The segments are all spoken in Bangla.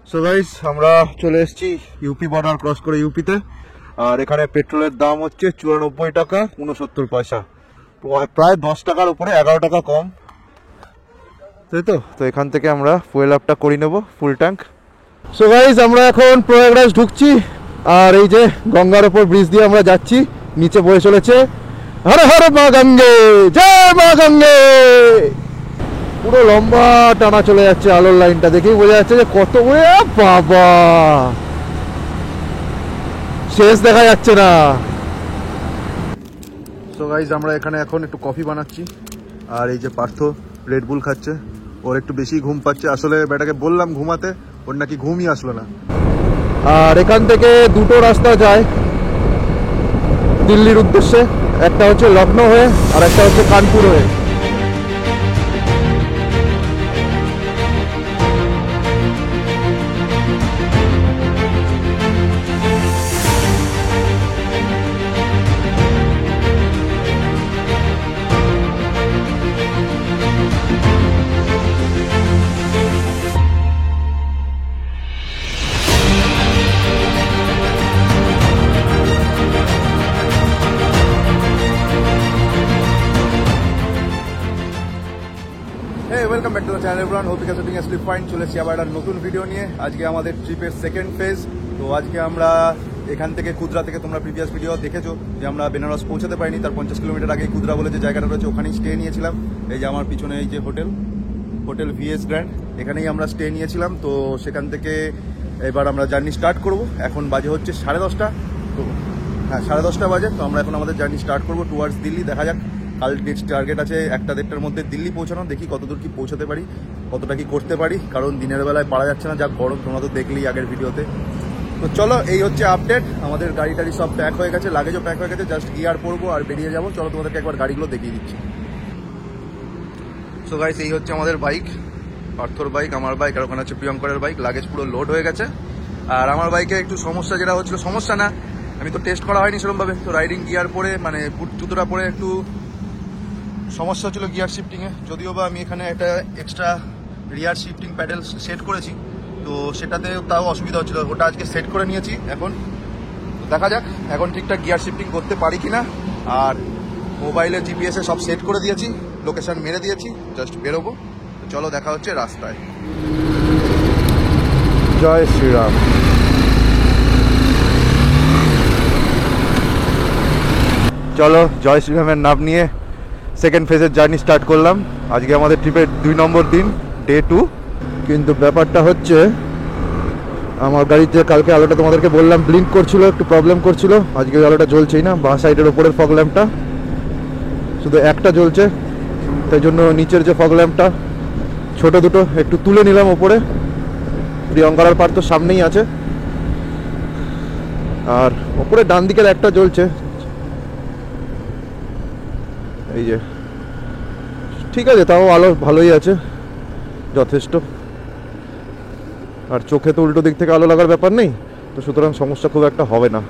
সো গাইস আমরা চলে এসেছি ইউপি বর্ডার ক্রস করে ইউপিতে। আর এখানে পেট্রোলের দাম হচ্ছে 94 টাকা 69 পয়সা, প্রায় 10 টাকার উপরে, 11 টাকা কম, তাই তো। তো এখান থেকে আমরা ফুয়েল আপটা করে নেব ফুল ট্যাঙ্ক। সো গাইস আমরা এখন প্রয়াগরাজ ঢুকছি। আর এই যে গঙ্গার ওপর ব্রিজ দিয়ে আমরা যাচ্ছি, নিচে বয়ে চলেছে হর হর মা গঙ্গে, জয় মা গঙ্গে। পুরো লম্বা টানা চলে যাচ্ছে, আলোর লাইনটা দেখেই বোঝা যাচ্ছে যে কত বড়, বাবা শেষ দেখা যাচ্ছে না। সো গাইস আমরা এখানে এখন একটু কফি বানাচ্ছি। আর এই যে পার্থ রেড বুল খাচ্ছে, ওর একটু বেশি ঘুম পাচ্ছে। আসলে বেটাকে বললাম ঘুমাতে, ওর নাকি ঘুমই আসলো না। আর এখান থেকে দুটো রাস্তা যায় দিল্লির উদ্দেশ্যে, একটা হচ্ছে লখনৌ হয়ে আর একটা হচ্ছে কানপুর হয়ে। Welcome back to the channel everyone, hope you guys are doing absolutely fine. চলে এসেছি আবার একটা নতুন ভিডিও নিয়ে। আজকে আমাদের ট্রিপের সেকেন্ড ফেজ। তো আজকে আমরা এখান থেকে কুদরা থেকে, তোমরা প্রিভিয়াস ভিডিও দেখেছো যে আমরা বেনারস পৌঁছাতে পারিনি, তার 50 কিলোমিটার আগে কুদরা বলে যে জায়গাটা রয়েছে ওখানেই স্টে নিয়েছিলাম। এই যে আমার পিছনে এই যে হোটেল ভিএস গ্র্যান্ড, এখানেই আমরা স্টে নিয়েছিলাম। তো সেখান থেকে এবার আমরা জার্নি স্টার্ট করব। এখন বাজে হচ্ছে 10:30। তো হ্যাঁ 10:30 বাজে। তো আমরা এখন আমাদের জার্নি স্টার্ট করবো টুয়ার্ডস দিল্লি। দেখা যাক, কাল নেক্সট টার্গেট আছে 1-1:30টার মধ্যে দিল্লি পৌঁছানো। দেখি কতদূর কি পৌঁছাতে পারি, কতটা কি করতে পারি, কারণ দিনের বেলায় পারা যাচ্ছে না, যা গরম তোমরা তো দেখলেই আগের ভিডিওতে। তো চলো, এই হচ্ছে আপডেট। আমাদের গাড়ি টাড়ি সব প্যাক হয়ে গেছে, লাগেজও প্যাক হয়ে গেছে, জাস্ট গিয়ার পরবো আর বেরিয়ে যাবো। চলো তোমাদেরকে একবার গাড়িগুলো দেখিয়ে দিচ্ছি। সো গাইস এই হচ্ছে আমাদের বাইক, পার্থর বাইক, আমার বাইক, আর ওখানে হচ্ছে প্রিয়ঙ্করের বাইক। লাগেজ পুরো লোড হয়ে গেছে। আর আমার বাইকে একটু সমস্যা যেটা হচ্ছিল, সমস্যা না, আমি তো টেস্ট করা হয়নি সেরকমভাবে, তো রাইডিং গিয়ার পরে মানে বুট জুতোটা পরে একটু সমস্যা ছিল গিয়ার শিফটিংয়ে। যদিও বা আমি এখানে একটা এক্সট্রা রিয়ার শিফটিং প্যাডেল সেট করেছি, তো সেটাতে তাও অসুবিধা হচ্ছিল। ওটা আজকে সেট করে নিয়েছি। এখন দেখা যাক এখন ঠিকঠাক গিয়ার শিফটিং করতে পারি কিনা। আর মোবাইলে জিপিএসে সব সেট করে দিয়েছি, লোকেশন মেরে দিয়েছি, জাস্ট বেরোবো। চলো দেখা হচ্ছে রাস্তায়। জয় শ্রীরাম। চলো জয় শ্রীরামের নাম নিয়ে সেকেন্ড ফেজের জার্নি স্টার্ট করলাম। আজকে আমাদের ট্রিপের 2 নম্বর দিন, ডে 2। কিন্তু ব্যাপারটা হচ্ছে আমার গাড়িতে কালকে আলোটা তোমাদেরকে বললাম ব্লিঙ্ক করছিল, একটু প্রবলেম করছিল। আজকে আলোটা জ্বলছেই না, বাঁ সাইডের ওপরের ফগ ল্যাম্পটা শুধু একটা জ্বলছে। তাই জন্য নিচের যে ফগ ল্যাম্পটা ছোটো দুটো একটু তুলে নিলাম ওপরে। প্রিয়ঙ্কার পার তো সামনেই আছে, আর ওপরে ডান দিকের একটা জ্বলছে, এই যে। ঠিক আছে, তাও আলো ভালোই আছে, যথেষ্ট। আর চোখে তো উল্টো দিক থেকে আলো লাগার ব্যাপার নেই, তো সুতরাং সমস্যা খুব একটা হবে না।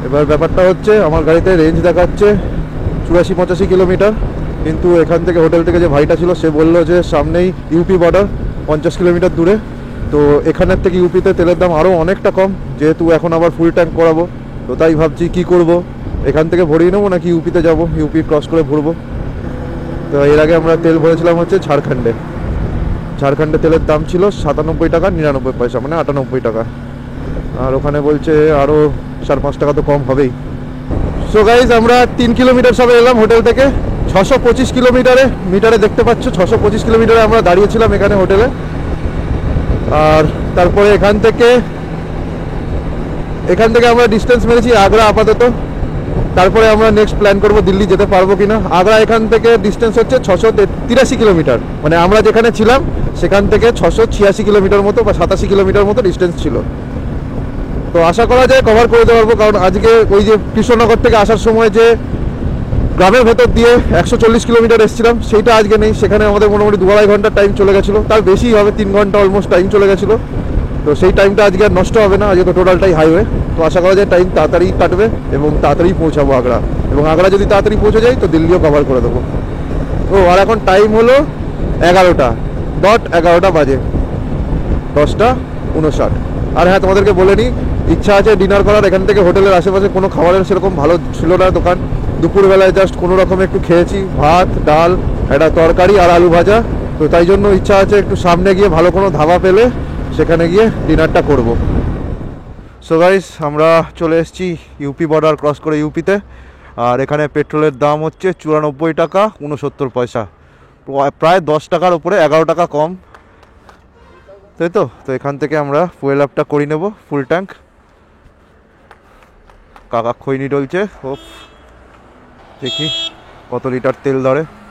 এবার ব্যাপারটা হচ্ছে আমার গাড়িতে রেঞ্জ দেখাচ্ছে 84-85 কিলোমিটার, কিন্তু এখান থেকে হোটেল থেকে যে ভাইটা ছিল সে বললো যে সামনেই ইউপি বর্ডার 50 কিলোমিটার দূরে। তো এখানের থেকে ইউপিতে তেলের দাম আরও অনেকটা কম, যেহেতু এখন আবার ফুল ট্যাঙ্ক করাবো। তো তাই ভাবছি কি করব, এখান থেকে ভরিয়ে নেবো নাকি ইউপিতে যাব, ইউপি ক্রস করে ভরবো। তো এর আগে আমরা তেল ভরেছিলাম হচ্ছে ঝাড়খণ্ডে তেলের দাম ছিল 97 টাকা 99 পয়সা, মানে 98 টাকা। আর ওখানে বলছে আরও 4-5 টাকা তো কম হবেই। সো গাইজ আমরা 3 কিলোমিটার সবে এলাম হোটেল থেকে। 625 কিলোমিটারে, মিটারে দেখতে পাচ্ছ 625 কিলোমিটারে আমরা দাঁড়িয়েছিলাম এখানে হোটেলে। আর তারপরে এখান থেকে আমরা ডিস্টেন্স মেরেছি আগ্রা আপাতত। তারপরে আমরা নেক্সট প্ল্যান করব দিল্লি যেতে পারবো কিনা। আগ্রা এখান থেকে ডিস্টেন্স হচ্ছে 683 কিলোমিটার, মানে আমরা যেখানে ছিলাম সেখান থেকে 686 কিলোমিটার মতো বা 87 কিলোমিটার মতো ডিস্টেন্স ছিল। তো আশা করা যায় কভার করে দিতে পারবো, কারণ আজকে ওই যে কৃষ্ণনগর থেকে আসার সময় যে গ্রামের ভেতর দিয়ে 140 কিলোমিটার এসেছিলাম, সেইটা আজকে নেই। সেখানে আমাদের মোটামুটি 2-2.5 ঘন্টার টাইম চলে গেছিলো, তার বেশি হবে, 3 ঘন্টা অলমোস্ট টাইম চলে গেছিলো। তো সেই টাইমটা আজকে আর নষ্ট হবে না, আজকে তো টোটালটাই হাইওয়ে। তো আশা করা যায় টাইম তাড়াতাড়ি কাটবে এবং তাড়াতাড়ি পৌঁছাবো আগ্রা। এবং আগ্রা যদি তাড়াতাড়ি পৌঁছে যাই তো দিল্লিও কভার করে দেবো। ও আর এখন টাইম হলো 11টা বাজে। 10টা 59। আর হ্যাঁ, তোমাদেরকে বলে নিই, ইচ্ছা আছে ডিনার করার, এখান থেকে হোটেলের আশেপাশে কোনো খাবারের সেরকম ভালো ছিল না দোকান। দুপুরবেলায় জাস্ট কোনো রকমে একটু খেয়েছি, ভাত ডাল একটা তরকারি আর আলু ভাজা। তো তাই জন্য ইচ্ছা আছে একটু সামনে গিয়ে ভালো কোনো ধাবা পেলে সেখানে গিয়ে ডিনারটা করব। সো গাইস, আমরা চলে এসেছি ইউপি বর্ডার ক্রস করে ইউপিতে। আর এখানে পেট্রোলের দাম হচ্ছে 94 টাকা 69 পয়সা, প্রায় 10 টাকার উপরে, 11 টাকা কম, তাই তো। তো এখান থেকে আমরা ফুয়েল আপটা করে নেব ফুল ট্যাঙ্ক। কাকা খৈনি ডলছে, ও দেখি কত লিটার তেল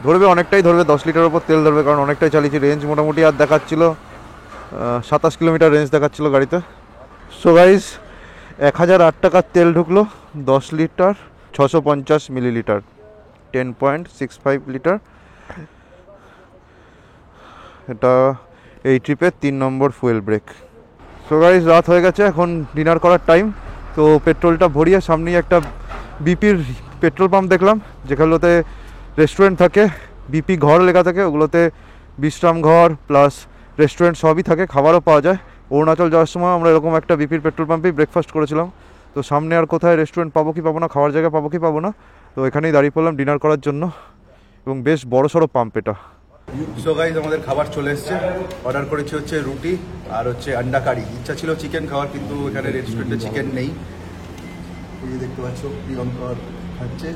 ধরবে অনেকটাই ধরবে, 10 লিটার ওপর তেল ধরবে, কারণ অনেকটাই চালিয়েছি। রেঞ্জ মোটামুটি আর দেখাচ্ছিল 27 কিলোমিটার রেঞ্জ দেখাচ্ছিল গাড়িতে। সো গাইস, 1008 টাকার তেল ঢুকলো, 10 লিটার 650 মিলিলিটার, 10.65 লিটার। এটা এই ট্রিপের 3 নম্বর ফুয়েল ব্রেক। সো গাইস, রাত হয়ে গেছে, এখন ডিনার করার টাইম। তো পেট্রোলটা ভরিয়ে সামনেই একটা বিপির পেট্রোল পাম্প দেখলাম, যেগুলোতে রেস্টুরেন্ট থাকে, বিপি ঘর লেখা থাকে, ওগুলোতে বিশ্রাম ঘর প্লাস রেস্টুরেন্ট সবই থাকে, খাবারও পাওয়া যায়। অরুণাচল যাওয়ার সময় আমরা এরকম একটা বিপির পেট্রোল পাম্পেই ব্রেকফাস্ট করেছিলাম। তো সামনে আর কোথায় রেস্টুরেন্ট পাবো কি পাবো না, খাওয়ার জায়গা পাবো কি পাবো না, তো এখানেই দাঁড়িয়ে পড়লাম ডিনার করার জন্য। এবং বেশ বড় সড়ো পাম্প এটা। সো গাইজ, আমাদের খাবার চলে এসছে। অর্ডার করেছি হচ্ছে রুটি আর হচ্ছে আন্ডা কারি। ইচ্ছা ছিল চিকেন খাওয়ার, কিন্তু এখানে রেস্টুরেন্টে চিকেন নেই। এই দেখতে পাচ্ছ প্রিয়ঙ্কর খাচ্ছে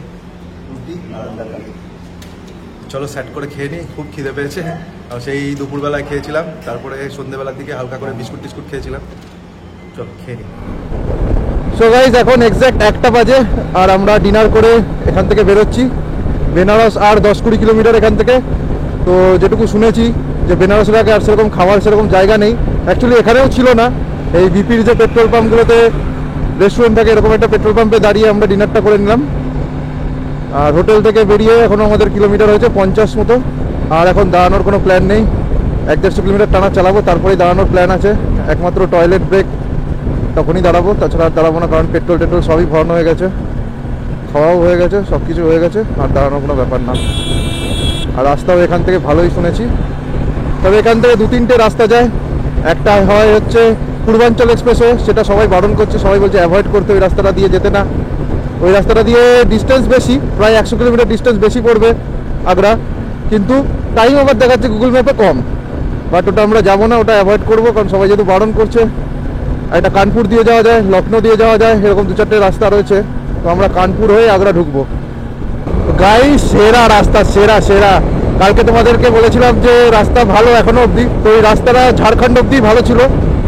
রুটি আর আন্ডা কারি। চলো সেট করে খেয়ে নিই, খুব খিদে পেয়েছে। আর সেই দুপুরবেলায় খেয়েছিলাম, তারপরে সন্ধ্যেবেলার দিকে হালকা করে বিস্কুট টিস্কুট খেয়েছিলাম। চলো খেয়ে নিই। সো গাইজ, এখন এক্স্যাক্ট 1টা বাজে আর আমরা ডিনার করে এখান থেকে বেরোচ্ছি। বেনারস আর 10-20 কিলোমিটার এখান থেকে। তো যেটুকু শুনেছি যে বেনারসের আগে আর সেরকম খাওয়ার সেরকম জায়গা নেই। অ্যাকচুয়ালি এখানেও ছিল না, এই বিপির যে পেট্রোল পাম্পগুলোতে রেস্টুরেন্ট থাকে, এরকম একটা পেট্রোল পাম্পে দাঁড়িয়ে আমরা ডিনারটা করে নিলাম। আর হোটেল থেকে বেরিয়ে এখনও আমাদের কিলোমিটার হয়েছে 50 মতো। আর এখন দাঁড়ানোর কোনো প্ল্যান নেই, 1-150 কিলোমিটার টানা চালাবো, তারপরেই দাঁড়ানোর প্ল্যান আছে। একমাত্র টয়লেট ব্রেক তখনই দাঁড়াবো, তাছাড়া আর দাঁড়াবো না, কারণ পেট্রোল সবই ভরানো হয়ে গেছে, খাওয়াও হয়ে গেছে, সব কিছু হয়ে গেছে, আর দাঁড়ানোর কোনো ব্যাপার না। আর রাস্তাও এখান থেকে ভালোই শুনেছি। তবে এখান থেকে 2-3টে রাস্তা যায়। একটা হয় হচ্ছে পূর্বাঞ্চল এক্সপ্রেসওয়ে, সেটা সবাই বারণ করছে, সবাই বলছে অ্যাভয়েড করতে, ওই রাস্তাটা দিয়ে যেতে না। ওই রাস্তাটা দিয়ে ডিস্টেন্স বেশি, প্রায় 100 কিলোমিটার ডিস্টেন্স বেশি পড়বে আগ্রা, কিন্তু টাইম আবার দেখাচ্ছে গুগল ম্যাপে কম। বাট ওটা আমরা যাবো না, ওটা অ্যাভয়েড করবো, কারণ সবাই যেহেতু বারণ করছে। একটা কানপুর দিয়ে যাওয়া যায়, লখনৌ দিয়ে যাওয়া যায়, এরকম 2-4টে রাস্তা রয়েছে। তো আমরা কানপুর হয়ে আগ্রা ঢুকবো। গাইস, সেরা রাস্তা, সেরা সেরা। কালকে তোমাদেরকে বলেছিলাম যে রাস্তা ভালো এখনো অবধি, তো এই রাস্তাটা ঝাড়খণ্ড অবধি ভালো ছিল।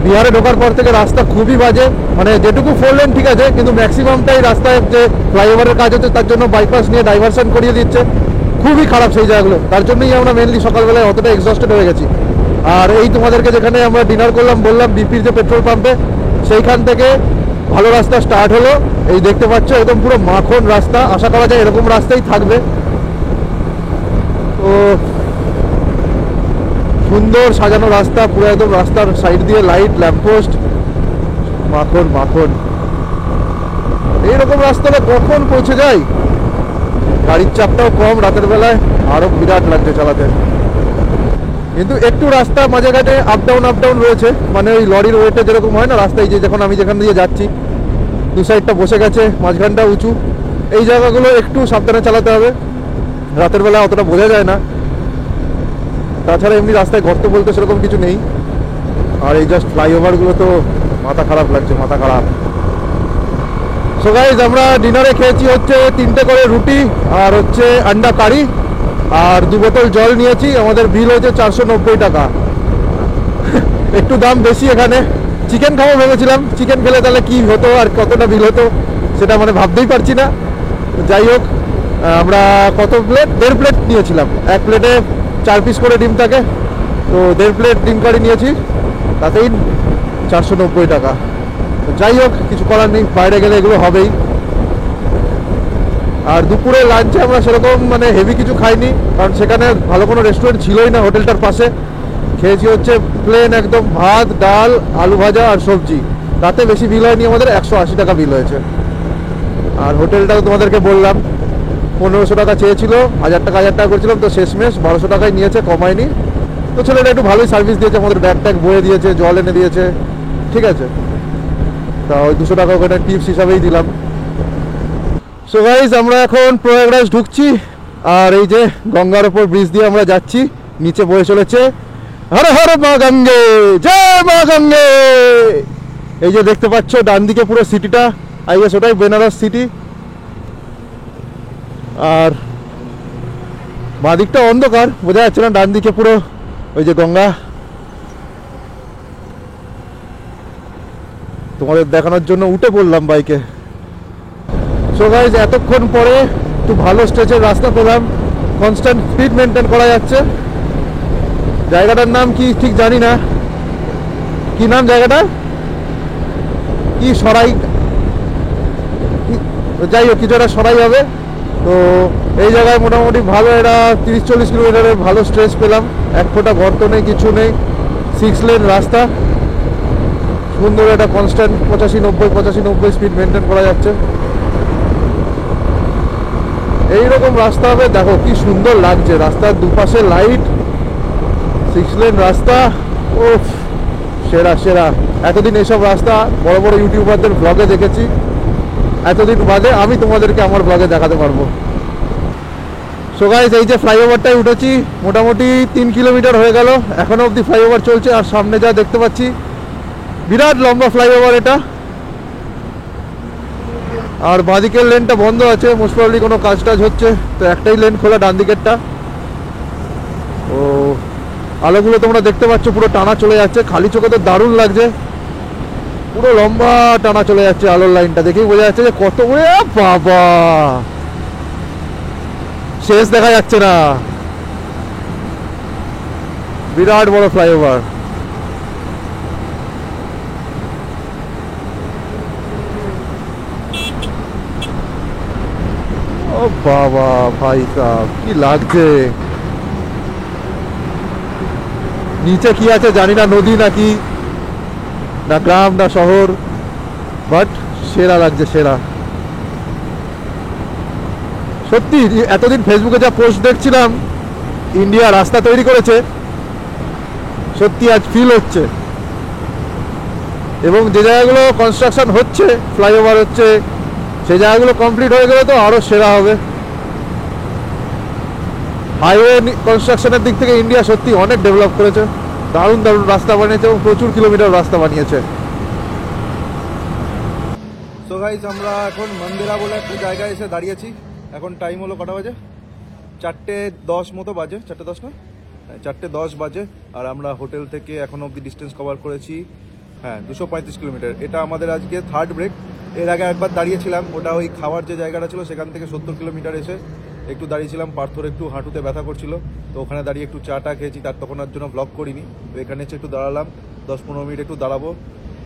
বিহারে ঢোকার পর থেকে রাস্তা খুবই বাজে, মানে যেটুকু 4 লেন ঠিক আছে, কিন্তু ম্যাক্সিমামটাই রাস্তায় যে ফ্লাইওভারের কাজ হচ্ছে তার জন্য বাইপাস নিয়ে ডাইভারশন করিয়ে দিচ্ছে, খুবই খারাপ সেই জায়গাগুলো। তার জন্যই আমরা মেনলি সকালবেলায় অতটা এক্সস্টেড হয়ে গেছি। আর এই তোমাদেরকে যেখানে আমরা ডিনার করলাম বললাম বিপির যে পেট্রোল পাম্পে, সেইখান থেকে ভালো রাস্তা স্টার্ট হলো। এই দেখতে পাচ্ছ একদম পুরো মাখন রাস্তা, আশা করা যায় এরকম রাস্তাই থাকবে। তো সুন্দর সাজানো রাস্তা, পুরো একদম রাস্তার সাইড দিয়ে লাইট, ল্যাম্পপোস্ট, মাখন মাখন। এইরকম রাস্তাটা কখন পৌঁছে যায়। গাড়ির চাপটাও কম রাতের বেলায়, আরো বিরাট লাগছে চালাতে। কিন্তু একটু রাস্তা মাঝে ঘাটে আপ ডাউন রয়েছে, মানে ওই লরির ওয়েটে যেরকম হয় না রাস্তায়, যে যখন আমি যেখান দিয়ে যাচ্ছি দু সাইডটা বসে গেছে, মাঝখানটা উঁচু, এই জায়গাগুলো একটু সাবধানে চালাতে হবে। রাতের বেলা অতটা বোঝা যায় না। তাছাড়া এমনি রাস্তায় গর্ত বলতে সেরকম কিছু নেই। আর এই জাস্ট ফ্লাইওভারগুলো তো মাথা খারাপ লাগছে, মাথা খারাপ। সো গাইস, আমরা ডিনারে খেয়েছি হচ্ছে 3টে করে রুটি আর হচ্ছে আন্ডা কারি আর 2 বোতল জল নিয়েছি। আমাদের বিল হয়েছে 490 টাকা। একটু দাম বেশি এখানে। চিকেন খাবো ভেবেছিলাম, চিকেন খেলে তাহলে কি হতো আর কতটা বিল হতো সেটা মানে ভাবতেই পারছি না। যাই হোক, আমরা কত প্লেট, 1.5 প্লেট নিয়েছিলাম। 1 প্লেটে 4 পিস করে ডিম থাকে, তো 1.5 প্লেট ডিম কারি নিয়েছি, তাতেই 490 টাকা। যাই হোক, কিছু করার নেই, বাইরে গেলে এগুলো হবেই। আর দুপুরে লাঞ্চে আমরা সেরকম মানে হেভি কিছু খাইনি, কারণ সেখানে ভালো কোনো রেস্টুরেন্ট ছিলই না হোটেলটার পাশে। খেয়েছি হচ্ছে প্লেন একদম ভাত ডাল আলু ভাজা আর সবজি, তাতে বেশি বিল হয়নি, আমাদের 180 টাকা বিল হয়েছে। আর হোটেলটাও তোমাদেরকে বললাম 1500 টাকা চেয়েছিল, 1000 টাকা করছিলাম, তো শেষমেশ 1200 টাকায় নিয়েছে, কমায়নি। তো ছেলেটা একটু ভালোই সার্ভিস দিয়েছে, আমাদের ব্যাগ ট্যাগ বয়ে দিয়েছে, জল এনে দিয়েছে, ঠিক আছে। তা ওই 200 টাকা ওখানে টিপস হিসাবেই দিলাম। সো গাইস আমরা এখন প্রয়াগরাজ ঢুকছি, আর এই যে গঙ্গার ওপর ব্রিজ দিয়ে আমরা যাচ্ছি, নিচে বয়ে চলেছে হর হর মা গঙ্গে, জয় মা গঙ্গে। এই যে দেখতে পাচ্ছ ডান দিকে পুরো সিটিটা, আই গেস ওটাই বেনারস সিটি, আর বাঁ দিকটা অন্ধকার বোঝা যাচ্ছে না, ডান দিকে পুরো ওই যে গঙ্গা। তোমাদের দেখানোর জন্য উঠে পড়লাম বাইকে। সো গাইস এতক্ষণ পরে একটু ভালো স্ট্রেচের রাস্তা পেলাম, কনস্ট্যান্ট স্পিড মেনটেন করা যাচ্ছে। জায়গাটার নাম কি ঠিক জানি না, কি নাম জায়গাটা, কি সরাই, যাই হোক কিছু একটা সরাই হবে। তো এই জায়গায় মোটামুটি ভালো একটা 30-40 কিলোমিটারের ভালো স্ট্রেচ পেলাম, এক ফোঁটা গর্ত নেই, কিছু নেই, 6 লেন রাস্তা, সুন্দর একটা কনস্ট্যান্ট 85-90 স্পিড মেনটেন করা যাচ্ছে। এইরকম রাস্তা হবে, দেখো কি সুন্দর লাগছে, রাস্তার দুপাশে লাইট, 6 লেন রাস্তা, ও সেরা সেরা। এতদিন এইসব রাস্তা বড় বড় ইউটিউবারদের ব্লগে দেখেছি, এতদিন বাদে আমি তোমাদেরকে আমার ব্লগে দেখাতে পারবো। সো গাইস এই যে ফ্লাইওভারটাই উঠেছি, মোটামুটি 3 কিলোমিটার হয়ে গেল, এখনো অবধি ফ্লাইওভার চলছে, আর সামনে যা দেখতে পাচ্ছি বিরাট লম্বা ফ্লাইওভার এটা। আর বাঁদিকের লেনটা বন্ধ আছে, মোস্ট প্রবাবলি কোনো কাজ টাজ হচ্ছে, তো একটাই লেন খোলা ডান দিকেরটা। ও আলোগুলো তোমরা দেখতে পাচ্ছ পুরো টানা চলে যাচ্ছে, খালি চোখে তো দারুণ লাগছে, পুরো লম্বা টানা চলে যাচ্ছে, আলোর লাইনটা দেখেই বোঝা যাচ্ছে যে কত বড়, বাবা শেষ দেখা যাচ্ছে না, বিরাট বড় ফ্লাইওভার। ও বাবা ভাই সাহেব কি লাগছে, নিচে কি আছে জানি না, নদী নাকি না গ্রাম না শহর, বাট সেরা লাগছে সেরা। সত্যি এতদিন ফেসবুকে যা পোস্ট দেখছিলাম ইন্ডিয়া রাস্তা তৈরি করেছে, সত্যি আজ ফিল হচ্ছে। এবং যে জায়গাগুলো কনস্ট্রাকশন হচ্ছে, ফ্লাইওভার হচ্ছে, সেই জায়গাগুলো কমপ্লিট হয়ে গেলে তো আরো সেরা হবে। হাইওয়ে কনস্ট্রাকশনের দিক থেকে ইন্ডিয়া সত্যি অনেক ডেভেলপ করেছে, দারুণ দারুণ রাস্তা বানিয়েছে এবং প্রচুর কিলোমিটার রাস্তা বানিয়েছে। সো গাইস আমরা এখন মন্দিরা বলে একটা জায়গায় এসে দাঁড়িয়েছি, এখন টাইম হলো কটা বাজে, 4:10 মতো বাজে, 4:10 না, 4:10 বাজে। আর আমরা হোটেল থেকে এখন অব্দি ডিস্টেন্স কভার করেছি 235 কিলোমিটার। এটা আমাদের আজকে থার্ড ব্রেক। এর আগে একবার দাঁড়িয়েছিলাম, ওটা ওই খাওয়ার যে জায়গাটা ছিল সেখান থেকে 70 কিলোমিটার এসে একটু দাঁড়িয়েছিলাম, পার্থর একটু হাঁটুতে ব্যথা করছিল, তো ওখানে দাঁড়িয়ে একটু চা টা খেয়েছি, তার তখন আর জন্য ব্লগ করিনি। তো এখানে এসে একটু দাঁড়ালাম, 10-15 মিনিট একটু দাঁড়াবো,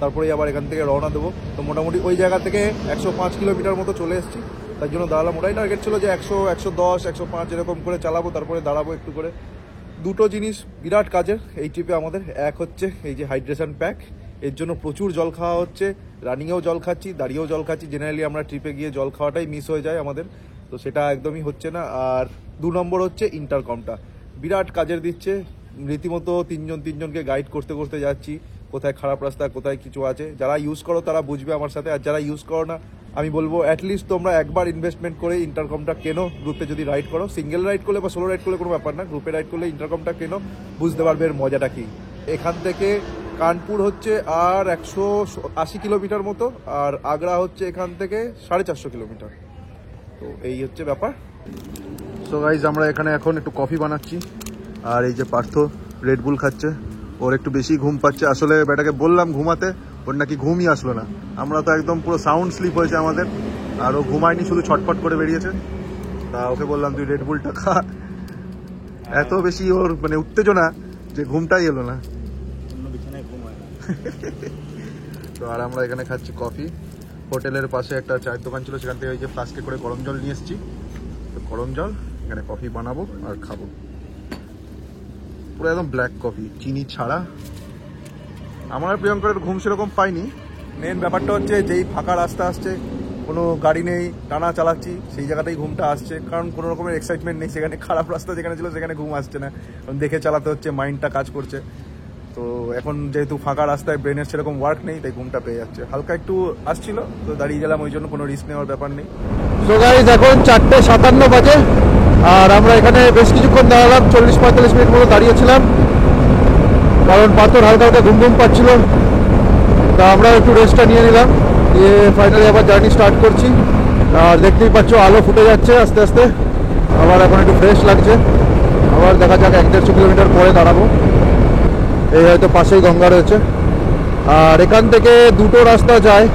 তারপরেই আবার এখান থেকে রওনা দেবো। তো মোটামুটি ওই জায়গা থেকে 105 কিলোমিটার মতো চলে এসেছি, তার জন্য দাঁড়ালাম। ওটাই টার্গেট ছিল যে 100, 110, 105 এরকম করে চালাবো, তারপরে দাঁড়াবো একটু করে। দুটো জিনিস বিরাট কাজের এই ট্রিপে আমাদের, এক হচ্ছে এই যে হাইড্রেশন প্যাক, এর জন্য প্রচুর জল খাওয়া হচ্ছে, রানিংয়েও জল খাচ্ছি, দাঁড়িয়েও জল খাচ্ছি। জেনারেলি আমরা ট্রিপে গিয়ে জল খাওয়াটাই মিস হয়ে যায় আমাদের, তো সেটা একদমই হচ্ছে না। আর 2 নম্বর হচ্ছে ইন্টারকমটা, বিরাট কাজের দিচ্ছে, রীতিমতো তিনজনকে গাইড করতে করতে যাচ্ছি, কোথায় খারাপ রাস্তা, কোথায় কিছু আছে। যারা ইউজ করো তারা বুঝবে আমার সাথে, আর যারা ইউজ করো না আমি বলবো অ্যাটলিস্ট তোমরা একবার ইনভেস্টমেন্ট করে ইন্টারকমটা কেনো। গ্রুপে যদি রাইড করো, সিঙ্গেল রাইড করলে বা সোলো রাইড করলে কোনো ব্যাপার না, গ্রুপে রাইড করলে ইন্টারকমটা কেনো, বুঝতে পারবে এর মজাটা কি। এখান থেকে কানপুর হচ্ছে আর 180 কিলোমিটার মতো, আর আগ্রা হচ্ছে এখান থেকে 450 কিলোমিটার। তো এই হচ্ছে ব্যাপার। সো গাইজ আমরা এখানে এখন একটু কফি বানাচ্ছি, আর এই যে পার্থ রেডবুল খাচ্ছে, ওর একটু বেশি ঘুম পাচ্ছে। আসলে বেটাকে বললাম ঘুমাতে, ওর নাকি ঘুমই আসলো না। আমরা তো একদম পুরো সাউন্ড স্লিপ হয়েছে আমাদের, আর ও ঘুমায়নি, শুধু ছটফট করে বেরিয়েছে। তা ওকে বললাম তুই রেডবুলটা খা, এত বেশি ওর মানে উত্তেজনা যে ঘুমটাই এলো না। তো আর আমরা এখানে খাচ্ছি কফি। হোটেলের পাশে একটা চায়ের দোকান ছিল, সেখান থেকে ওই যে ফ্লাস্কে করে গরম জল নিয়ে এসেছি, তো গরম জল এখানে কফি বানাবো আর খাবো, পুরো একদম ব্ল্যাক কফি, চিনি ছাড়া। আমার প্রিয়ঙ্করের ঘুম সেরকম পাইনি। মেন ব্যাপারটা হচ্ছে যেই ফাঁকা রাস্তা আসছে কোনো গাড়ি নেই, টানা চালাচ্ছি, সেই জায়গাতেই ঘুমটা আসছে, কারণ কোনো রকমের এক্সাইটমেন্ট নেই। সেখানে খারাপ রাস্তা যেখানে ছিল সেখানে ঘুম আসছে না, কারণ দেখে চালাতে হচ্ছে, মাইন্ডটা কাজ করছে। তো এখন যেহেতু ফাঁকা রাস্তায় ব্রেনের সেরকম ওয়ার্ক নেই, তাই ঘুমটা পেয়ে যাচ্ছে। হালকা একটু আসছিল তো দাঁড়িয়ে গেলাম, ওই জন্য কোনো রিস্ক নেওয়ার ব্যাপার নেই। সো গাইজ এখন 4:57 বাজে, আর আমরা এখানে বেশ কিছুক্ষণ দাঁড়ালাম, 40-45 মিনিট মতো দাঁড়িয়েছিলাম, কারণ পাথর হালকা হালকা ঘুম ঘুম পাচ্ছিল। তা আমরা একটু রেস্টটা নিয়ে নিলাম, দিয়ে ফাইনালি আবার জার্নি স্টার্ট করছি। আর দেখতেই পাচ্ছ আলো ফুটে যাচ্ছে আস্তে আস্তে, আবার এখন একটু ফ্রেশ লাগছে। আবার দেখা যাক 1-150 কিলোমিটার পরে দাঁড়াবো। এই হয়তো পাশেই গঙ্গা রয়েছে। আর এখান থেকে দুটো রাস্তা যায়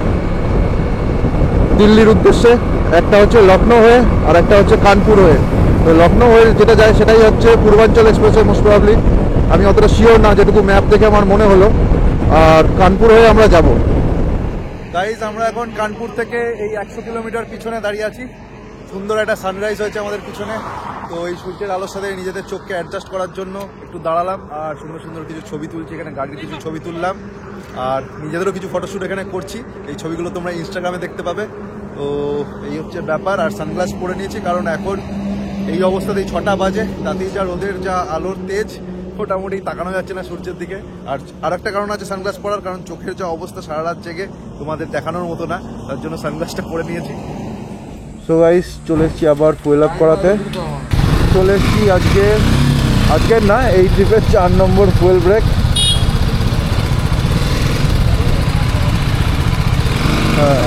দিল্লির উদ্দেশ্যে, একটা হচ্ছে লখনৌ হয়ে আর একটা হচ্ছে কানপুর হয়ে। তো লখনৌ হয়ে যেটা যায় সেটাই হচ্ছে পূর্বাঞ্চল এক্সপ্রেসে মোস্ট প্রবাবলি, আমি অতটা শিওর না, যেটুকু ম্যাপ দেখে আমার মনে হলো। আর কানপুর হয়ে আমরা যাব। গাইজ আমরা এখন কানপুর থেকে এই 100 কিলোমিটার পিছনে দাঁড়িয়ে আছি। সুন্দর একটা সানরাইজ হয়েছে আমাদের পিছনে, তো এই সূর্যের আলোর সাথে নিজেদের চোখকে অ্যাডজাস্ট করার জন্য একটু দাঁড়ালাম, আর সুন্দর সুন্দর কিছু ছবি তুলছি। এখানে গাড়ির কিছু ছবি তুললাম, আর নিজেদেরও কিছু ফটোশ্যুট এখানে করছি। এই ছবিগুলো তোমরা ইনস্টাগ্রামে দেখতে পাবে। তো এই হচ্ছে ব্যাপার। আর সানগ্লাস পরে নিয়েছি, কারণ এখন এই অবস্থাতেই 6টা বাজে, তাতেই যা রোদের যা আলোর তেজ, মোটামুটি তাকানো যাচ্ছে না সূর্যের দিকে। আর একটা কারণ আছে সানগ্লাস পরার, কারণ চোখের যা অবস্থা সারা রাত জেগে তোমাদের দেখানোর মতো না, তার জন্য সানগ্লাসটা পরে নিয়েছি। সো গাইস চলে এসেছি আবার ফুয়েল আপ করাতে। চলে এসেছি আজকের না, এই ট্রিপের 4 নম্বর ফুয়েল ব্রেক। হ্যাঁ,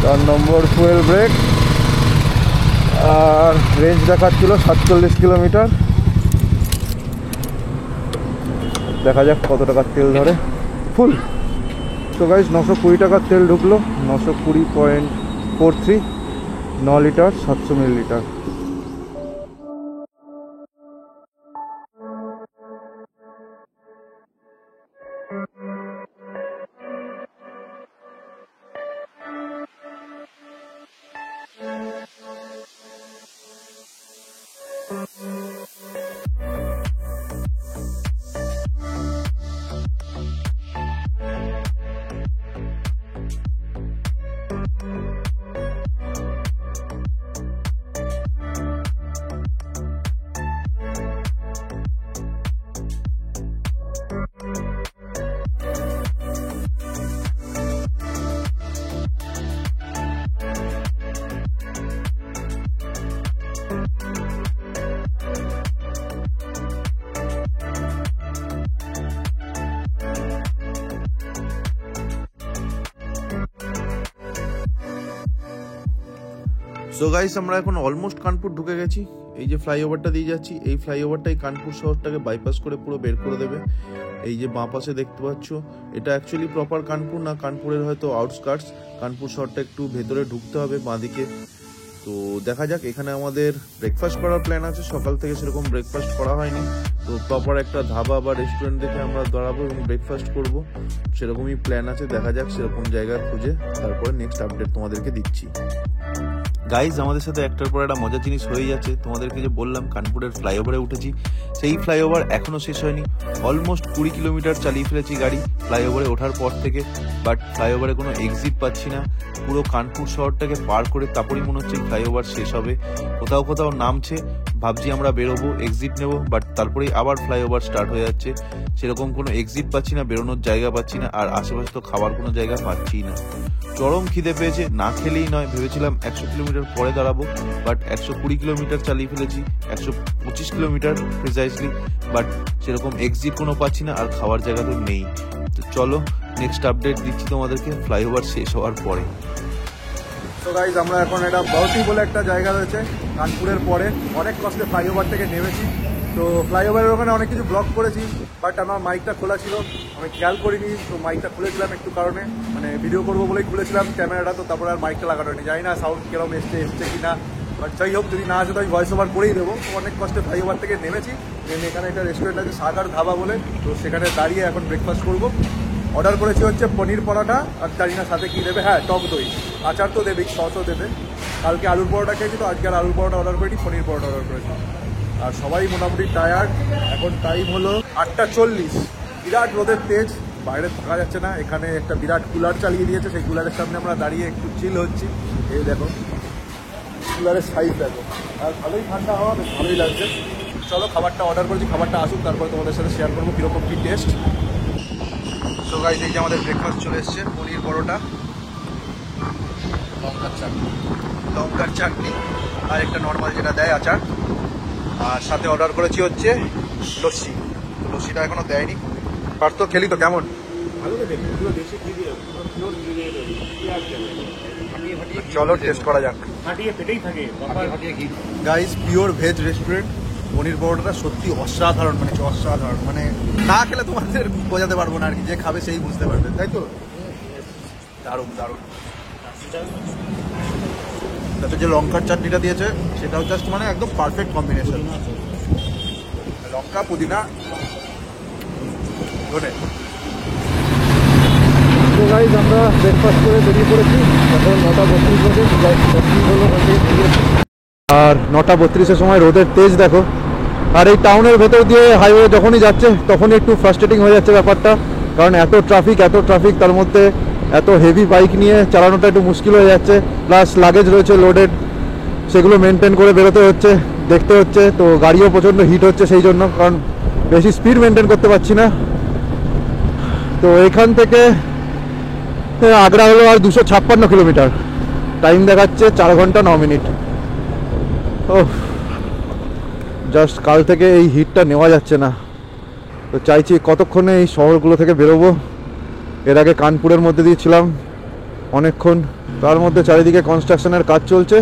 4 নম্বর ফুয়েল ব্রেক। আর রেঞ্জ দেখাচ্ছিল 47 কিলোমিটার। দেখা যাক কত টাকার তেল ধরে ফুল। তো গাইজ 920 টাকার তেল ঢুকলো, 920.43, 9 লিটার 700 মিলিলিটার। সো গাইস আমরা এখন অলমোস্ট কানপুর ঢুকে গেছি। এই যে ফ্লাইওভারটা দিয়ে যাচ্ছি, এই ফ্লাইওভারটাই কানপুর শহরটাকে বাইপাস করে পুরো বের করে দেবে। এই যে বাঁ পাশে দেখতে পাচ্ছ, এটা অ্যাকচুয়ালি প্রপার কানপুর না, কানপুরের হয়তো আউটস্কার্টস। কানপুর শহরটা একটু ভেতরে ঢুকতে হবে বাঁদিকে। তো দেখা যাক, এখানে আমাদের ব্রেকফাস্ট করার প্ল্যান আছে। সকাল থেকে সেরকম ব্রেকফাস্ট করা হয়নি, তো প্রপার একটা ধাবা বা রেস্টুরেন্ট দেখে আমরা দাঁড়াবো এবং ব্রেকফাস্ট করব, সেরকমই প্ল্যান আছে। দেখা যাক সেরকম জায়গা খুঁজে তারপরে নেক্সট আপডেট তোমাদেরকে দিচ্ছি। গাইজ আমাদের সাথে একটার পর একটা মজার জিনিস হয়ে যাচ্ছে। তোমাদেরকে যে বললাম কানপুরের ফ্লাইওভারে উঠেছি, সেই ফ্লাইওভার এখনো শেষ হয়নি। অলমোস্ট 20 কিলোমিটার চালিয়ে ফেলেছি গাড়ি ফ্লাইওভারে ওঠার পর থেকে, বাট ফ্লাইওভারে কোনো এক্সিট পাচ্ছি না। পুরো কানপুর শহরটাকে পার করে তারপরেই মনে হচ্ছে ফ্লাইওভার শেষ হবে। কোথাও কোথাও নামছে, ভাবছি আমরা বেরোবো, এক্সিট নেবো, বাট তারপরেই আবার ফ্লাইওভার স্টার্ট হয়ে যাচ্ছে। সেরকম কোনো এক্সিট পাচ্ছি না, বেরোনোর জায়গা পাচ্ছি না, আর আশেপাশে তো খাবার কোনো জায়গা পাচ্ছি না। চরম খিদে পেয়েছে, না খেলেই নয়। ভেবেছিলাম 100 কিলোমিটার পরে দাঁড়াবো, বাট 120 কিলোমিটার চালিয়ে ফেলেছি, 125 কিলোমিটার প্রিসাইসলি, বাট সেরকম এক্সিট কোনো পাচ্ছি না, আর খাওয়ার জায়গা তো নেই। তো চলো নেক্সট আপডেট দিচ্ছি তোমাদেরকে ফ্লাইওভার শেষ হওয়ার পরে। তো গাইজ আমরা এখন এটা বাউটি বলে একটা জায়গা রয়েছে কানপুরের পরে, অনেক কষ্টে ফ্লাইওভার থেকে নেমেছি। তো ফ্লাইওভারের ওখানে অনেক কিছু ব্লগ করেছি, বাট আমার মাইকটা খোলা ছিল, আমি খেয়াল করিনি। তো মাইকটা খুলেছিলাম একটু কারণে, মানে ভিডিও করবো বলেই খুলেছিলাম ক্যামেরাটা, তো তারপরে আর মাইকটা লাগানো হয়নি। জানি না সাউন্ড কিরকম এসছে কি না, বাট যাই হোক, যদি না আসে তো আমি ভয়েস ওভার করেই দেবো। তো অনেক কষ্টে ফ্লাইওভার থেকে নেমেছি, নেমে এখানে একটা রেস্টুরেন্ট আছে সাগার ধাবা বলে, তো সেখানে দাঁড়িয়ে এখন ব্রেকফাস্ট করবো। অর্ডার করেছি হচ্ছে পনির পরোটা, আর জানি না সাথে কী দেবে, হ্যাঁ টক দই, আচার তো দেবে, সসও দেবে। কালকে আলুর পরোটা খেয়েছি, তো আজকে আর আলুর পরোটা অর্ডার করিনি, পনির পরোটা অর্ডার করেছি। আর সবাই মোটামুটি টায়ার্ড। এখন টাইম হলো 8:40, বিরাট রোদের তেজ, বাইরে থাকা যাচ্ছে না, এখানে একটা বিরাট কুলার চালিয়ে দিয়েছে, সেই কুলারের সামনে আমরা দাঁড়িয়ে একটু চিল হচ্ছি। এই দেখো কুলারের সাইজ দেখো, আর ভালোই ঠান্ডা হাওয়া, বেশ ভালোই লাগছে। চলো খাবারটা অর্ডার করেছি, খাবারটা আসুক, তারপরে তোমাদের সাথে শেয়ার করবো কীরকম কী টেস্ট। সো গাইস, এই যে আমাদের ব্রেকফাস্ট চলে এসছে, পনির পরোটা, লঙ্কার চাটনি আর একটা নর্মাল যেটা দেয় আচার, আর সাথে অর্ডার করেছি হচ্ছে লস্যি। লস্যিটা এখনো দেয়নি। পার তো খেলি তো কেমন? চলো টেস্ট করা যাক। গাইস, পিওর ভেজ রেস্টুরেন্ট, পনির পরোটাটা সত্যি অসাধারণ, মানে অসাধারণ, মানে না খেলে তোমাদের বোঝাতে পারবো না আর কি, যে খাবে সেই বুঝতে পারবে, তাই তো? দারুণ দারুণ। তাতে যে লঙ্কার চাটনিটা দিয়েছে সেটাও জাস্ট মানে একদম পারফেক্ট কম্বিনেশন, লঙ্কা পুদিনা ধনে। তো গাইজ আমরা ব্রেকফাস্ট করে বেরিয়ে পড়েছি, এখন 9:32 বাজে। আর 9:32-এর সময় রোদের তেজ দেখো। আর এই টাউনের ভেতর দিয়ে হাইওয়ে যখনই যাচ্ছে তখনই একটু ফ্রাস্ট্রেটিং হয়ে যাচ্ছে ব্যাপারটা, কারণ এত ট্রাফিক, তার মধ্যে এত হেভি বাইক নিয়ে চালানোটা একটু মুশকিল হয়ে যাচ্ছে। প্লাস লাগেজ রয়েছে লোডেড, সেগুলো মেনটেন করে বেরোতে হচ্ছে, দেখতে হচ্ছে। তো গাড়িও প্রচণ্ড হিট হচ্ছে সেই জন্য, কারণ বেশি স্পিড মেনটেন করতে পারছি না। তো এখান থেকে আগ্রা হলো আর 256 কিলোমিটার, টাইম দেখাচ্ছে 4 ঘন্টা 9 মিনিট। ও জাস্ট কাল থেকে এই হিটটা নেওয়া যাচ্ছে না। তো চাইছি কতক্ষণে এই শহরগুলো থেকে বেরোবো। এর আগে কানপুরের মধ্যে দিয়ে ছিলাম অনেকক্ষণ, তার মধ্যে চারিদিকে কনস্ট্রাকশনের কাজ চলছে।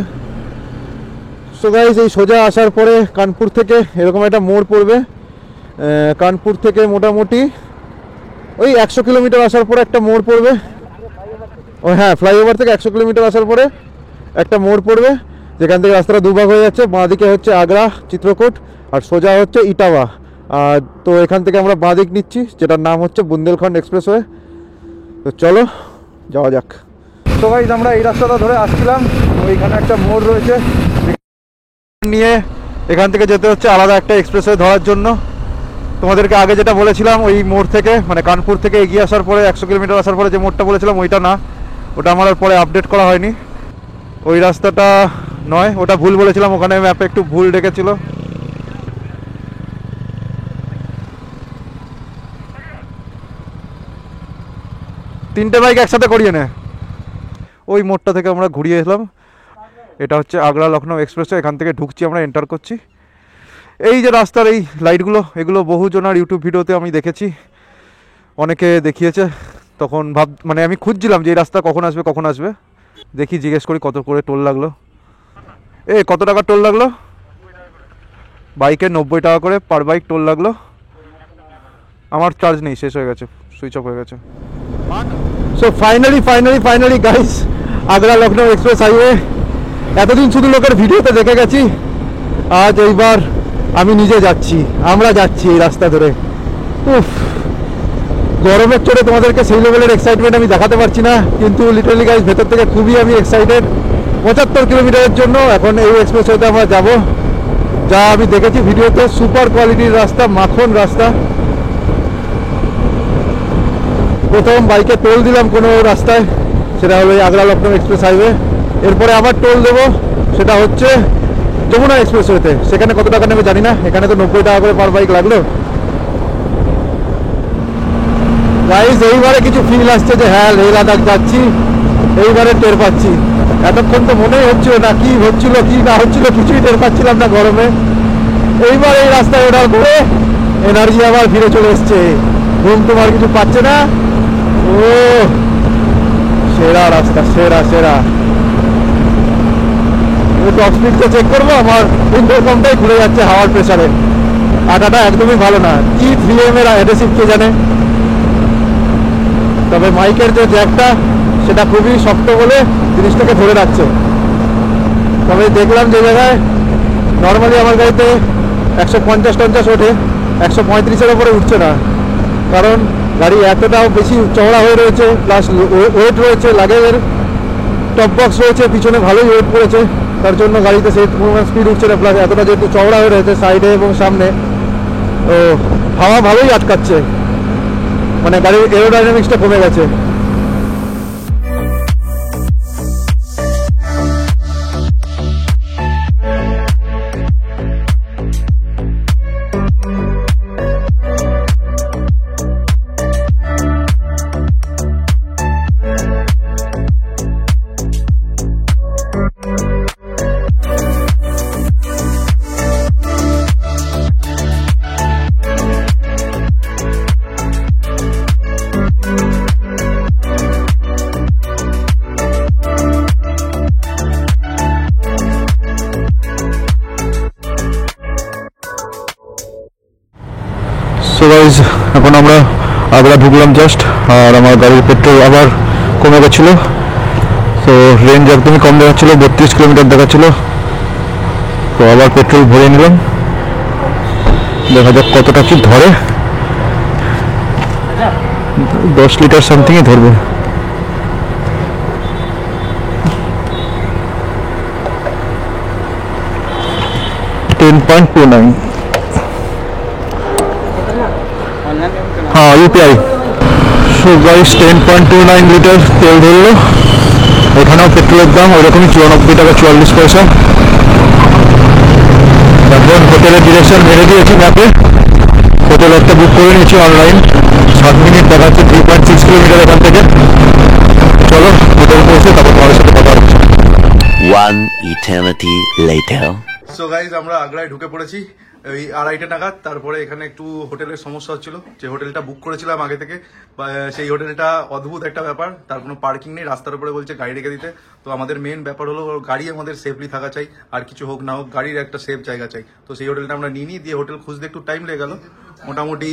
সো গাইস, এই সোজা আসার পরে কানপুর থেকে এরকম একটা মোড় পড়বে। কানপুর থেকে মোটামুটি ওই 100 কিলোমিটার আসার পরে একটা মোড় পড়বে। ও হ্যাঁ, ফ্লাইওভার থেকে 100 কিলোমিটার আসার পরে একটা মোড় পড়বে, যেখান থেকে রাস্তাটা দুভাগ হয়ে যাচ্ছে। বাঁদিকে হচ্ছে আগ্রা চিত্রকূট, আর সোজা হচ্ছে ইটাওয়া। আর তো এখান থেকে আমরা বাঁদিক নিচ্ছি, যেটার নাম হচ্ছে বুন্দেলখণ্ড এক্সপ্রেসওয়ে। তো চলো যাওয়া যাক। তো গাইস, আমরা এই রাস্তাটা ধরে আসছিলাম, ওইখানে একটা মোড় রয়েছে, নিয়ে এখান থেকে যেতে হচ্ছে আলাদা একটা এক্সপ্রেসওয়ে ধরার জন্য। তোমাদেরকে আগে যেটা বলেছিলাম, ওই মোড় থেকে মানে কানপুর থেকে এগিয়ে আসার পরে 100 কিলোমিটার আসার পরে যে মোড়টা বলেছিলাম ওইটা না, ওটা আমার আর পরে আপডেট করা হয়নি। ওই রাস্তাটা নয়, ওটা ভুল বলেছিলাম, ওখানে ম্যাপে একটু ভুল ডেকেছিল। তিনটে বাইক একসাথে করিয়ে নে। ওই মোড়টা থেকে আমরা ঘুরিয়ে এলাম। এটা হচ্ছে আগ্রা লখনৌ এক্সপ্রেসওয়ে, এখান থেকে ঢুকছি, আমরা এন্টার করছি। এই যে রাস্তার এই লাইটগুলো, এগুলো বহুজনার ইউটিউব ভিডিওতে আমি দেখেছি, অনেকে দেখিয়েছে। তখন মানে আমি খুঁজছিলাম যে এই রাস্তা কখন আসবে। দেখি জিজ্ঞেস করি কত করে টোল লাগলো। কত টাকা টোল লাগলো? বাইকে 90 টাকা করে পার বাইক টোল লাগলো। আমার চার্জ নেই, শেষ হয়ে গেছে, সুইচ অফ হয়ে গেছে। So finally guys, Agra Lucknow express highway. এতদিন শুধু লোকের ভিডিওতে দেখে গেছি, আজ এইবার আমি নিজে যাচ্ছি, আমরা যাচ্ছি এই রাস্তা ধরে। উফ, গরমের চড়ে তোমাদেরকে সেই লেভেলের এক্সাইটমেন্ট আমি দেখাতে পারছি না, কিন্তু লিটারালি গাইস ভেতর থেকে খুবই আমি এক্সাইটেড। 75 কিলোমিটারের জন্য এখন এই এক্সপ্রেসওয়েতে আমরা যাব। যা আমি দেখেছি ভিডিওতে, সুপার কোয়ালিটির রাস্তা, মাখন রাস্তা। প্রথম বাইকে টোল দিলাম কোনো রাস্তায়, সেটা হলো এই আগ্রা লখনৌ এক্সপ্রেস হাইওয়ে। এরপরে আবার টোল দেবো, সেটা হচ্ছে যমুনা এক্সপ্রেসওয়েতে। সেখানে কত টাকা নেবে জানি না, এখানে তো 90 টাকা করে পার বাইক লাগলো। গাইস, এইবারে কিছু ফিল আসছে যে হ্যাঁ লেহ লাদাখ যাচ্ছি, এইবারে টের পাচ্ছি। এতক্ষণ তো মনেই হচ্ছিল না কি হচ্ছিল কি না হচ্ছিল, কিছুই টের পাচ্ছিলাম না গরমে। এইবার এই রাস্তায় ওঠার পরে এনার্জি আবার ফিরে চলে এসছে, ঘুম তোমার কিছু পাচ্ছে না। ও সেরা রাস্তা, সেরা। টপ স্পিডটা চেক করবো, আমার ইন্টারকমটাই খুলে যাচ্ছে হাওয়ার প্রেসারে। আটাটা একদমই ভালো না, কি 3M এর অ্যাডহেসিভ কে জানে। তবে মাইকের যে জ্যাকটা সেটা খুবই শক্ত বলে জিনিসটাকে ধরে রাখছে। তবে দেখলাম যে জায়গায় নর্মালি আমার গাড়িতে 150-50 ওঠে, 135-এর ওপরে উঠছে না, কারণ গাড়ি এতটাও বেশি চওড়া হয়ে রয়েছে, প্লাস ওয়েট রয়েছে, লাগেজের টপ বক্স রয়েছে, পিছনে ভালোই ওয়েট পড়েছে, তার জন্য গাড়িতে সেই স্পিড উঠছে না। প্লাস এতটা যেহেতু চওড়া হয়ে রয়েছে সাইডে এবং সামনে, ও হাওয়া ভালোই আটকাচ্ছে। মানে গাড়ির এরোডাইনামিক্সটা কমে গেছে। সো গাইজ এখন আমরা আগ্রা ঢুকলাম জাস্ট, আর আমার গাড়ির পেট্রোল আবার কমে গেছিলো। তো রেঞ্জ একদমই কম দেখাচ্ছিলো, 32 কিলোমিটার দেখাচ্ছিলো। তো আবার পেট্রোল ভরে নিলাম, দেখা যাক কতটা কি ধরে। 10 লিটার সামথিংই ধরবে। $10.29। हाँ यूपीआई। सो गाइस 10.29 লিটার তেল ধরলো। এখানেও পেট্রোলের দাম ওইরকমই 94 টাকা 44 পয়সা। এখন হোটেলের ডিরেকশন মেরে দিয়েছি ম্যাপে, হোটেল একটা বুক করে নিয়েছি অনলাইন। 7 মিনিট দেখাচ্ছে, 3.6 কিলোমিটার এখান থেকে। চলো হোটেল পৌঁছে তারপর তোমাদের সাথে কথা হচ্ছে। One eternity later. So guys আমরা আগ্রায় ঢুকে পড়েছি ওই 2:30 নাগাদ। তারপরে এখানে একটু হোটেলের সমস্যা হচ্ছিল, যে হোটেলটা বুক করেছিলাম আগে থেকে, সেই হোটেলটা অদ্ভুত একটা ব্যাপার, তার কোনো পার্কিং নেই, রাস্তার উপরে বলছে গাড়ি রেখে দিতে। তো আমাদের মেন ব্যাপার হলো গাড়ি আমাদের সেফলি থাকা চাই, আর কিছু হোক না হোক গাড়ির একটা সেফ জায়গা চাই। তো সেই হোটেলটা আমরা নিয়ে দিয়ে হোটেল খুঁজতে একটু টাইম লেগে গেল মোটামুটি।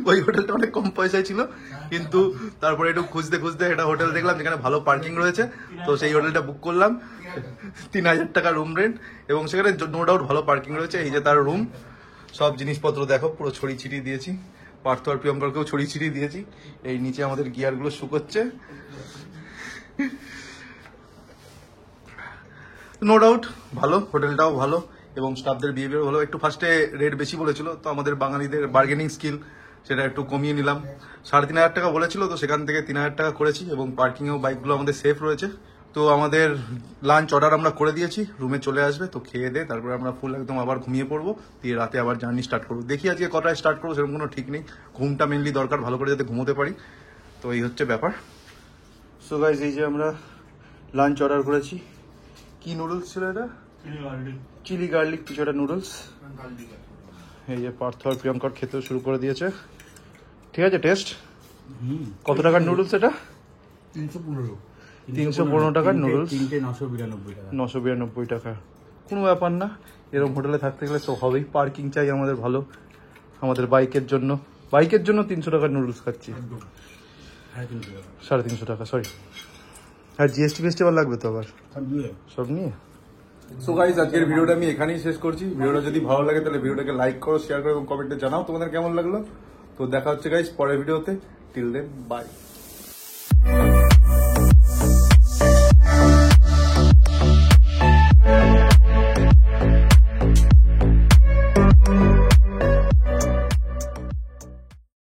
ওই হোটেলটা অনেক কম পয়সায় ছিল, কিন্তু তারপরে একটু খুঁজতে খুঁজতে একটা হোটেল দেখলাম যেখানে ভালো পার্কিং রয়েছে। তো সেই হোটেলটা বুক করলাম, 3000 টাকা রুম রেন্ট, এবং সেখানে নো ডাউট ভালো পার্কিং রয়েছে। এই যে তার রুম, সব জিনিসপত্র দেখো পুরো ছড়িয়ে ছিটিয়ে দিয়েছি, পার্থ আর প্রিয়ঙ্করকেও ছড়িয়ে ছিটিয়ে দিয়েছি। এই নিচে আমাদের গিয়ারগুলো শুকোচ্ছে। নো ডাউট ভালো, হোটেলটাও ভালো এবং স্টাফদের বিহেভিয়ার ভালো। একটু ফার্স্টে রেট বেশি বলেছিল, তো আমাদের বাঙালিদের বার্গেনিং স্কিল সেটা একটু কমিয়ে নিলাম। 3500 টাকা বলেছিল, তো সেখান থেকে 3000 টাকা করেছি, এবং পার্কিংয়েও বাইকগুলো আমাদের সেফ রয়েছে। তো আমাদের লাঞ্চ অর্ডার আমরা করে দিয়েছি, রুমে চলে আসবে। তো খেয়ে দে তারপরে আমরা ফুল একদম আবার ঘুমিয়ে পড়বো, দিয়ে রাতে আবার জার্নি স্টার্ট করবো। দেখি আজকে কটায় স্টার্ট করবো সেরকম কোনো ঠিক নেই, ঘুমটা মেনলি দরকার, ভালো করে যাতে ঘুমোতে পারি। তো এই হচ্ছে ব্যাপার। সো গাইজ এই যে আমরা লাঞ্চ অর্ডার করেছি। কি নুডলস ছিল এটা? চিলি গার্লিক কিছু একটা নুডলস। এই যে পার্থ আর প্রিয়ঙ্কর খেতেও শুরু করে দিয়েছে। ঠিক আছে টেস্ট? কত টাকার নুডলস এটা? 315 টাকার নুডলস, 992 টাকা। কোনো ব্যাপার না, এরকম হোটেলে থাকতে গেলে তো হবেই। পার্কিং চাই আমাদের ভালো, আমাদের বাইকের জন্য 300 টাকার নুডলস খাচ্ছি। 350 টাকা, সরি। আর জিএসটি ফেস্টিভ্যাল লাগবে তো আবার সব নিয়ে। সো গাইজ আজকের ভিডিওটা আমি এখানেই শেষ করছি। ভিডিওটা যদি ভালো লাগে তাহলে ভিডিওটাকে লাইক করো, শেয়ার করো এবং কমেন্টে জানাও তোমাদের কেমন লাগলো। তো দেখা হচ্ছে গাইজ পরের ভিডিওতে। Till then by.